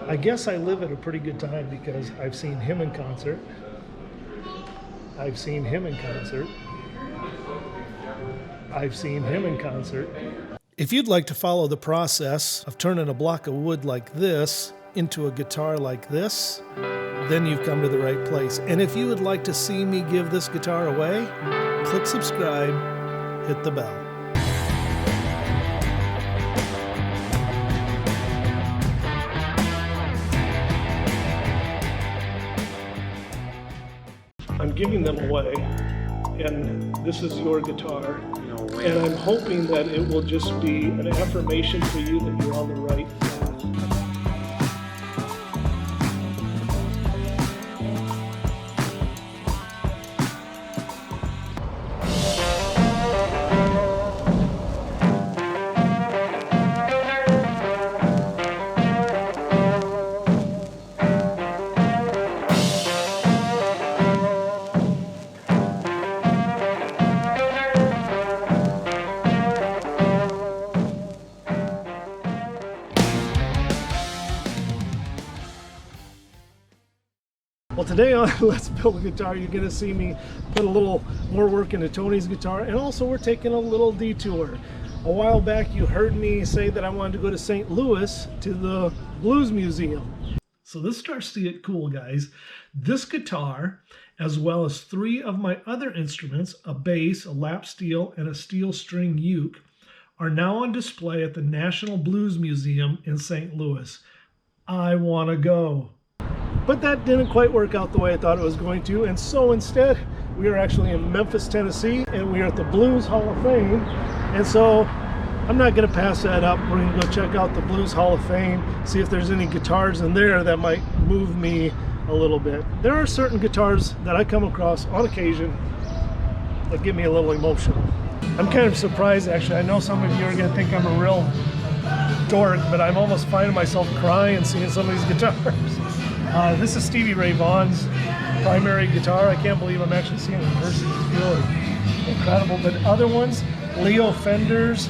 I guess I live at a pretty good time because I've seen him in concert. I've seen him in concert. I've seen him in concert. If you'd like to follow the process of turning a block of wood like this into a guitar like this, then you've come to the right place. And if you would like to see me give this guitar away, click subscribe, hit the bell. I'm giving them away, and this is your guitar, and I'm hoping that it will just be an affirmation for you that you're on the right path. Well, today on Let's Build a Guitar, you're going to see me put a little more work into Tony's guitar, and also we're taking a little detour. A while back you heard me say that I wanted to go to St. Louis to the Blues Museum. So this starts to get cool, guys. This guitar, as well as 3 of my other instruments, a bass, a lap steel, and a steel string uke, are now on display at the National Blues Museum in St. Louis. I want to go. But that didn't quite work out the way I thought it was going to, and so instead we are actually in Memphis, Tennessee, and we are at the Blues Hall of Fame. And so I'm not going to pass that up. We're going to go check out the Blues Hall of Fame, see if there's any guitars in there that might move me a little bit. There are certain guitars that I come across on occasion that get me a little emotional. I'm kind of surprised, actually. I know some of you are going to think I'm a real dork, but I'm almost finding myself crying seeing some of these guitars. This is Stevie Ray Vaughan's primary guitar. I can't believe I'm actually seeing it in person. It's really incredible. But other ones, Leo Fender's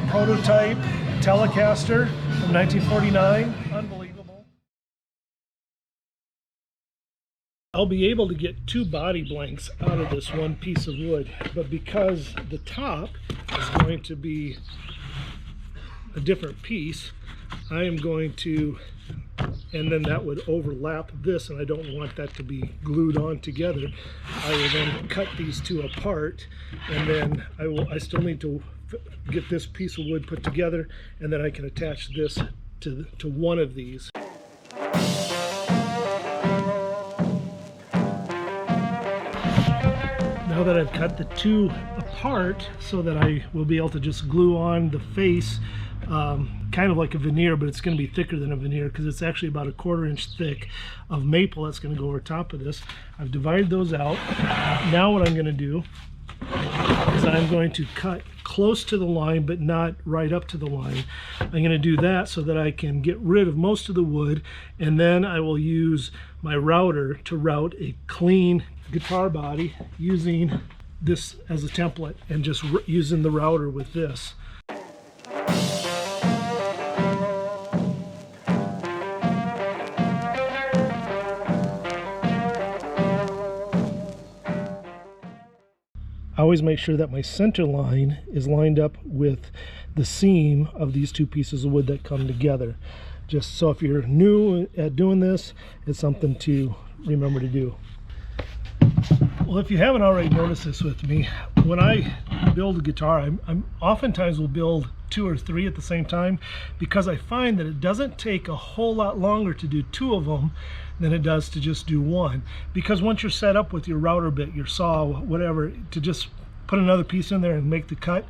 prototype Telecaster from 1949. Unbelievable. I'll be able to get 2 body blanks out of this one piece of wood, but because the top is going to be a different piece, I am going to, and then that would overlap this, and I don't want that to be glued on together. I will then cut these 2 apart, and then I still need to get this piece of wood put together, and then I can attach this to one of these. Now that I've cut the 2 apart so that I will be able to just glue on the face, kind of like a veneer, but it's going to be thicker than a veneer because it's actually about 1/4 inch thick of maple that's going to go over top of this. I've divided those out. Now what I'm going to do is I'm going to cut close to the line but not right up to the line. I'm going to do that so that I can get rid of most of the wood, and then I will use my router to route a clean guitar body using this as a template and just using the router with this. I always make sure that my center line is lined up with the seam of these 2 pieces of wood that come together. Just so if you're new at doing this, it's something to remember to do. Well, if you haven't already noticed this with me, when I build a guitar, I'm oftentimes will build 2 or 3 at the same time, because I find that it doesn't take a whole lot longer to do 2 of them than it does to just do 1. Because once you're set up with your router bit, your saw, whatever, to just put another piece in there and make the cut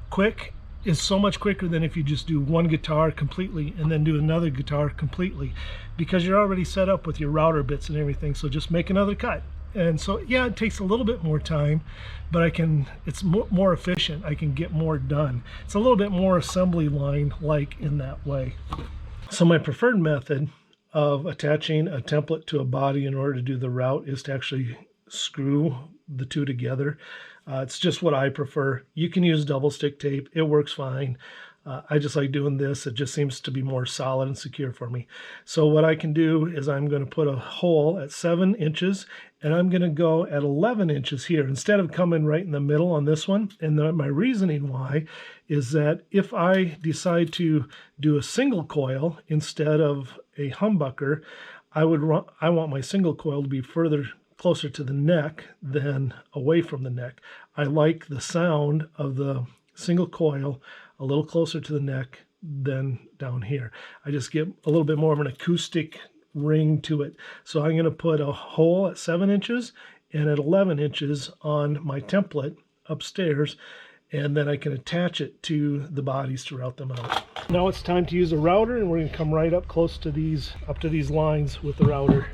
quick is so much quicker than if you just do 1 guitar completely and then do another guitar completely, because you're already set up with your router bits and everything. So just make another cut. And so, yeah, it takes a little bit more time, but it's more efficient. I can get more done. It's a little bit more assembly line like in that way. So my preferred method of attaching a template to a body in order to do the route is to actually screw the 2 together. It's just what I prefer. You can use double stick tape. It works fine. I just like doing this. It just seems to be more solid and secure for me. So what I can do is I'm going to put a hole at 7 inches, and I'm going to go at 11 inches here instead of coming right in the middle on this one. And my reasoning why is that if I decide to do a single coil instead of a humbucker, I want my single coil to be closer to the neck than away from the neck. I like the sound of the single coil a little closer to the neck than down here. I just get a little bit more of an acoustic ring to it. So I'm going to put a hole at 7 inches and at 11 inches on my template upstairs, and then I can attach it to the bodies to route them out. Now it's time to use a router, and we're going to come right up close to these lines with the router.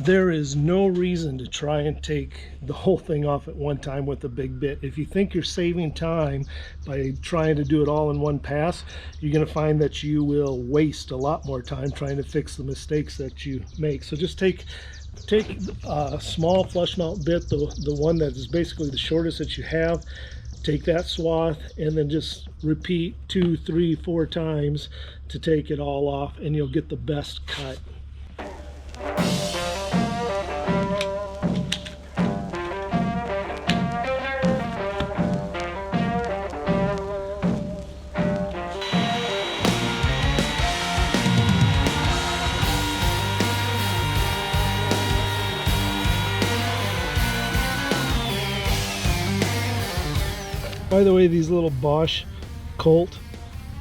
There is no reason to try and take the whole thing off at one time with a big bit. If you think you're saving time by trying to do it all in one pass, you're going to find that you will waste a lot more time trying to fix the mistakes that you make. So just take a small flush mount bit, the one that is basically the shortest that you have. Take that swath and then just repeat 2, 3, 4 times to take it all off, and you'll get the best cut. By the way, these little Bosch Colt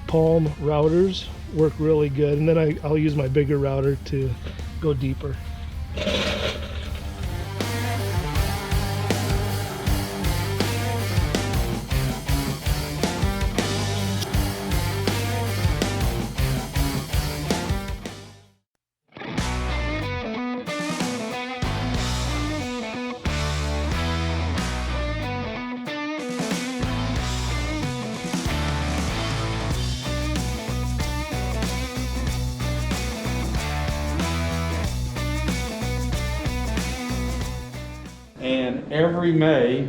palm routers work really good, and then I'll use my bigger router to go deeper. And every May,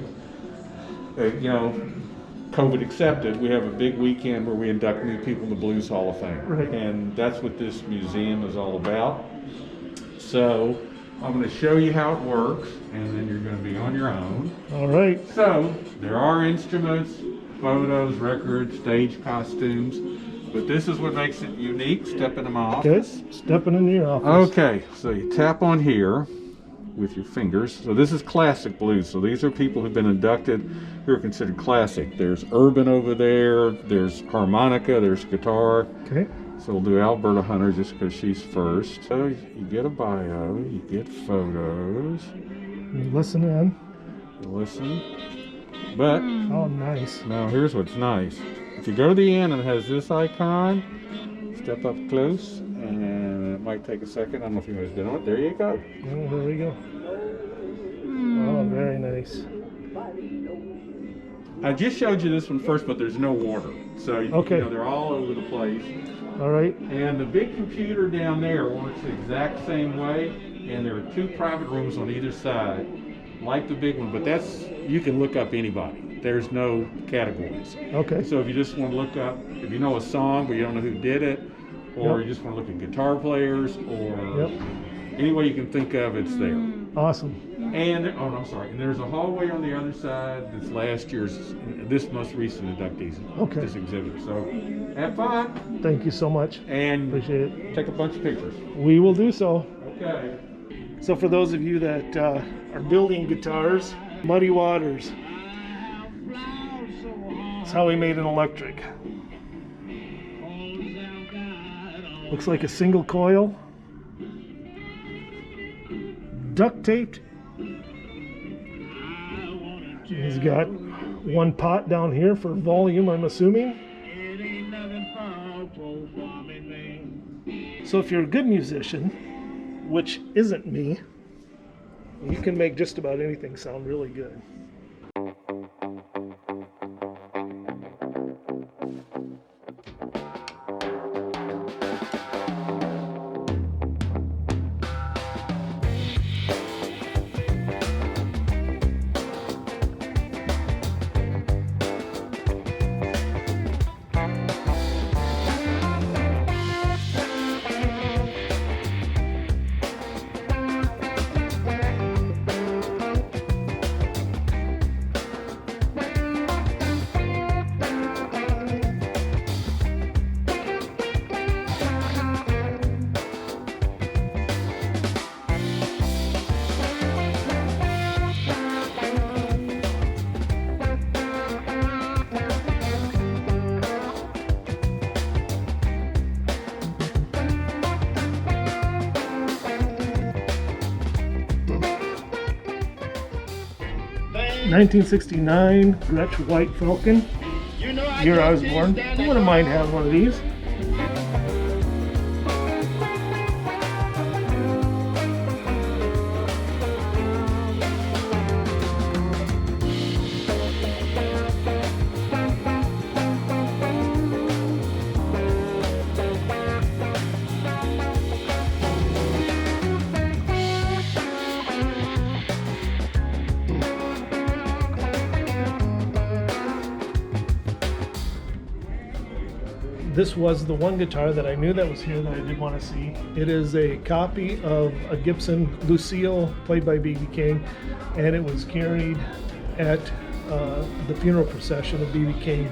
COVID accepted, we have a big weekend where we induct new people in the Blues Hall of Fame. Right. And that's what this museum is all about. So I'm going to show you how it works, and then you're going to be on your own. All right. So there are instruments, photos, records, stage costumes, but this is what makes it unique. Step into my office. Okay, stepping into your office. Okay, so you tap on here with your fingers. So this is classic blues. So these are people who've been inducted who are considered classic. There's urban over there, there's harmonica, there's guitar. Okay. So we'll do Alberta Hunter just because she's first. So you get a bio, you get photos. You listen in. You listen. But Oh, nice. now here's what's nice. If you go to the end and it has this icon, step up close, and it might take a second. I don't know if you guys did it. There you go. Oh, there we go. Oh, very nice. I just showed you this one first, but there's no water. So Okay. they're all over the place. All right. And the big computer down there works the exact same way, and there are 2 private rooms on either side, like the big one, but you can look up anybody. There's no categories. Okay. So if you just want to look up, if you know a song but you don't know who did it, or Yep. you just want to look at guitar players, or Yep. any way you can think of, it's there. Awesome. And and there's a hallway on the other side that's last year's, this most recent inductees. Okay. This exhibit. So have fun Thank you so much. and Appreciate it. take a bunch of pictures. We will do so. Okay. So for those of you that are building guitars, Muddy Waters. That's how we made an electric. Looks like a single coil. Duct taped. He's got one pot down here for volume, I'm assuming. So if you're a good musician, which isn't me, you can make just about anything sound really good. 1969 Gretsch White Falcon. Year I was born. I wouldn't mind having one of these. This was the one guitar that I knew that was here that I did want to see. It is a copy of a Gibson Lucille played by B.B. King, and it was carried at the funeral procession of B.B. King.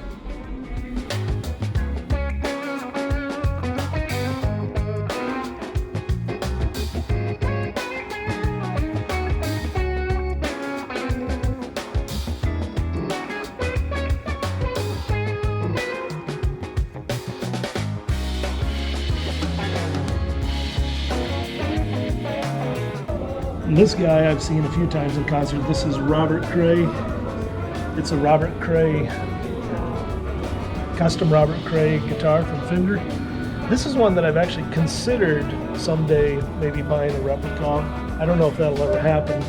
This guy I've seen a few times in concert. This is Robert Cray. It's a Robert Cray, custom Robert Cray guitar from Fender. This is one that I've actually considered someday maybe buying a replica. I don't know if that'll ever happen,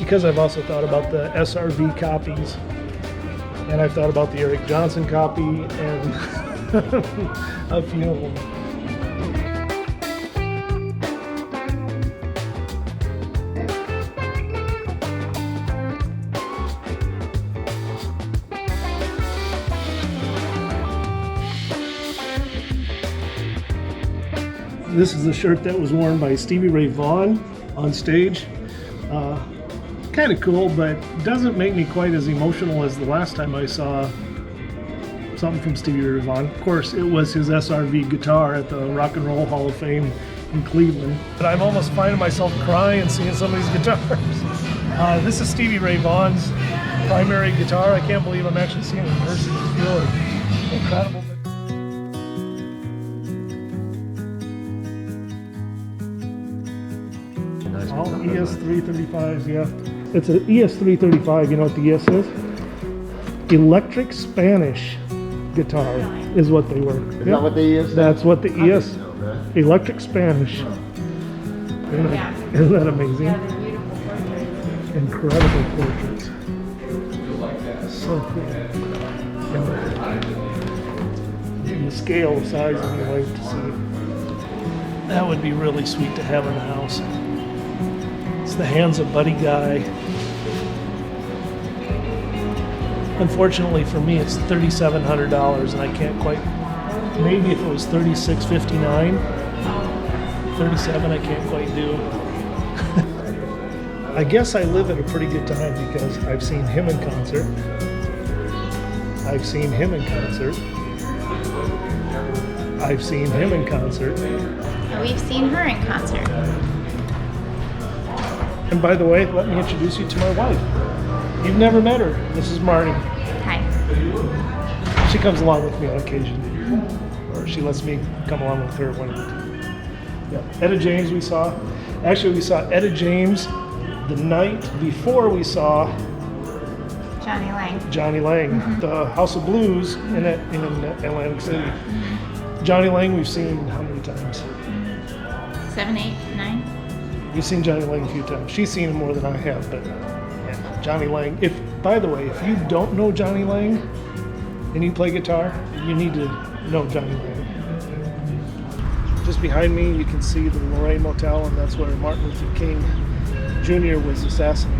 because I've also thought about the SRV copies, and I've thought about the Eric Johnson copy, and a few of them. This is the shirt that was worn by Stevie Ray Vaughan on stage. Kind of cool, but doesn't make me quite as emotional as the last time I saw something from Stevie Ray Vaughan. Of course, it was his SRV guitar at the Rock and Roll Hall of Fame in Cleveland. But I'm almost finding myself crying seeing some of these guitars. This is Stevie Ray Vaughan's primary guitar. I can't believe I'm actually seeing it in person. It's really incredible. All ES335s, yeah. It's an ES335, you know what the ES is? Electric Spanish guitar is what they were. Is that what the ES is? That's what the ES, Electric Spanish. Isn't that amazing? Incredible portraits. So cool. And the scale of size anyway to see. That would be really sweet to have in the house. It's the hands of Buddy Guy. Unfortunately for me, it's $3,700, and I can't quite. Maybe if it was $3,659, $37 I can't quite do. I guess I live at a pretty good time because I've seen him in concert. I've seen him in concert. I've seen him in concert. We've seen her in concert. And by the way, let me introduce you to my wife. You've never met her. This is Marty. Hi. She comes along with me on occasion. Or she lets me come along with her when. Yeah. Etta James we saw. Actually, we saw Etta James the night before we saw Johnny Lang. Johnny Lang, the House of Blues in Atlantic City. Johnny Lang we've seen how many times? 7, 8, 9. We've seen Johnny Lang a few times. She's seen him more than I have, but yeah, Johnny Lang. By the way, if you don't know Johnny Lang and you play guitar, you need to know Johnny Lang. Just behind me, you can see the Lorraine Motel, and that's where Martin Luther King Jr. was assassinated.